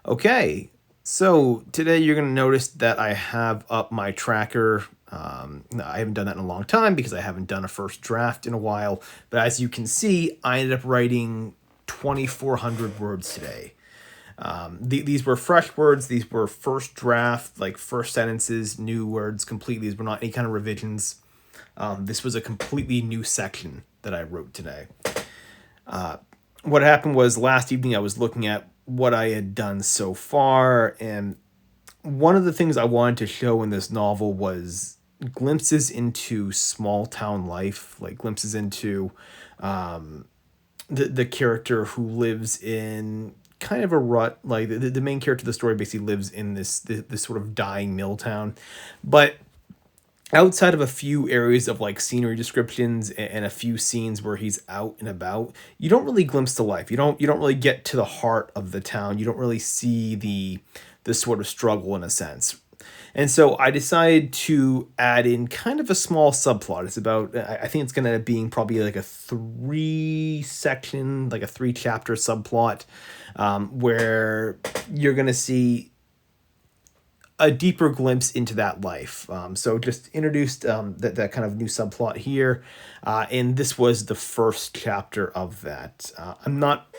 Okay, so today you're going to notice that I have up my tracker. I haven't done that in a long time because I haven't done a first draft in a while. But as you can see, I ended up writing 2,400 words today. These were fresh words. These were first draft, like first sentences, new words, complete. These were not any kind of revisions. This was a completely new section that I wrote today. What happened was last evening I was looking at what I had done so far, and one of the things I wanted to show in this novel was glimpses into small town life, like glimpses into the character who lives in kind of a rut. Like the main character of the story basically lives in this sort of dying mill town, but outside of a few areas of like scenery descriptions and a few scenes where he's out and about, you don't really glimpse the life. You don't really get to the heart of the town. You don't really see the sort of struggle in a sense. And so I decided to add in kind of a small subplot. It's about, I think it's going to end up being probably like a like a 3 chapter subplot, where you're going to see a deeper glimpse into that life. So just introduced that kind of new subplot here. And this was the first chapter of that. I'm not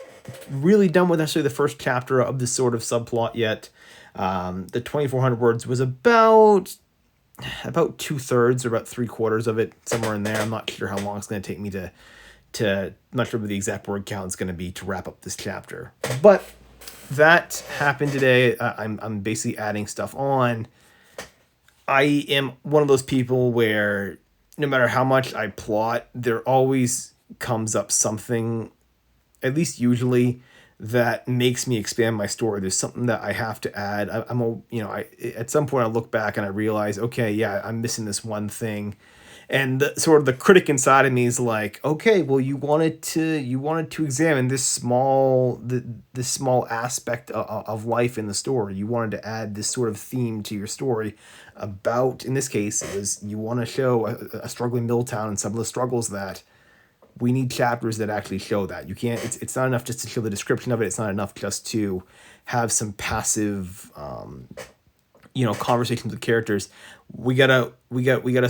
really done with necessarily the first chapter of this sort of subplot yet. The 2,400 words was about 2/3 or about 3/4 of it, somewhere in there. I'm not sure how long it's going to take me I'm not sure what the exact word count is going to be to wrap up this chapter. But that happened today. I'm basically adding stuff on. I am one of those people where no matter how much I plot, there always comes up something, at least usually, that makes me expand my story. There's something that I have to add. At some point I look back and I realize, okay, yeah, I'm missing this one thing. And sort of the critic inside of me is like, okay, well, you wanted to examine this small aspect of life in the story. You wanted to add this sort of theme to your story about, in this case, it was you want to show a struggling mill town and some of the struggles that we need chapters that actually show that. You can't. It's not enough just to show the description of it. It's not enough just to have some passive conversations with characters. We gotta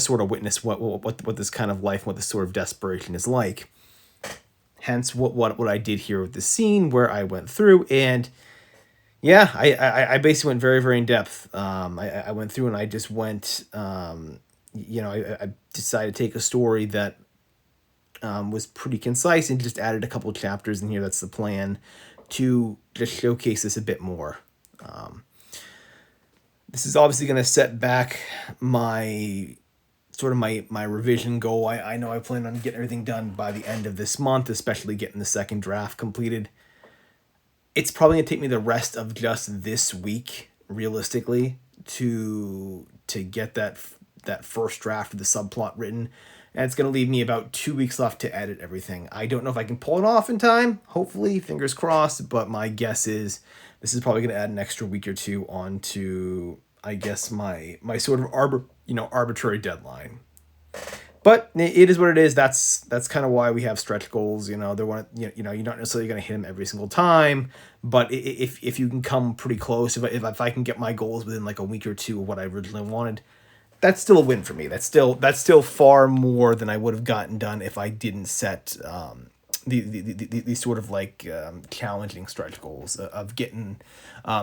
sort of witness what this kind of life, what this sort of desperation is like. Hence what I did here with the scene where I went through, and yeah, I basically went very, very in depth. I went through and I just went, I decided to take a story that was pretty concise and just added a couple of chapters in here. That's the plan, to just showcase this a bit more. This is obviously going to set back my revision goal. I know I plan on getting everything done by the end of this month, especially getting the second draft completed. It's probably going to take me the rest of just this week, realistically, to get that first draft of the subplot written. And it's going to leave me about 2 weeks left to edit everything. I don't know if I can pull it off in time. Hopefully, fingers crossed. But my guess is this is probably going to add an extra week or two onto, I guess, my sort of arbitrary deadline. But it is what it is. That's kind of why we have stretch goals. You're not necessarily going to hit them every single time, but if you can come pretty close, if I can get my goals within like a week or two of what I originally wanted, that's still a win for me. That's still far more than I would have gotten done if I didn't set these sort of like challenging stretch goals of getting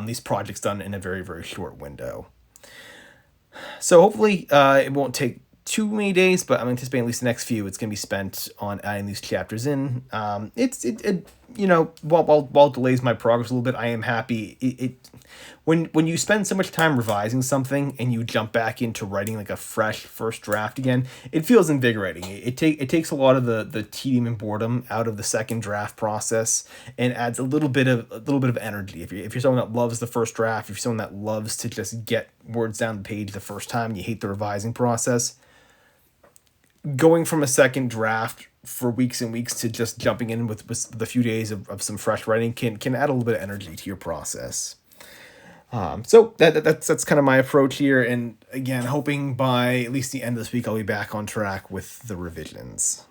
these projects done in a very, very short window. So hopefully it won't take too many days, but I'm anticipating at least the next few it's going to be spent on adding these chapters in. While it delays my progress a little bit, I am happy. When you spend so much time revising something and you jump back into writing like a fresh first draft again, it feels invigorating. It takes a lot of the tedium and boredom out of the second draft process and adds a little bit of energy. If you're someone that loves the first draft, if you're someone that loves to just get words down the page the first time and you hate the revising process, going from a second draft for weeks and weeks to just jumping in with a few days of some fresh writing can add a little bit of energy to your process. So that's kind of my approach here, and again, hoping by at least the end of this week I'll be back on track with the revisions.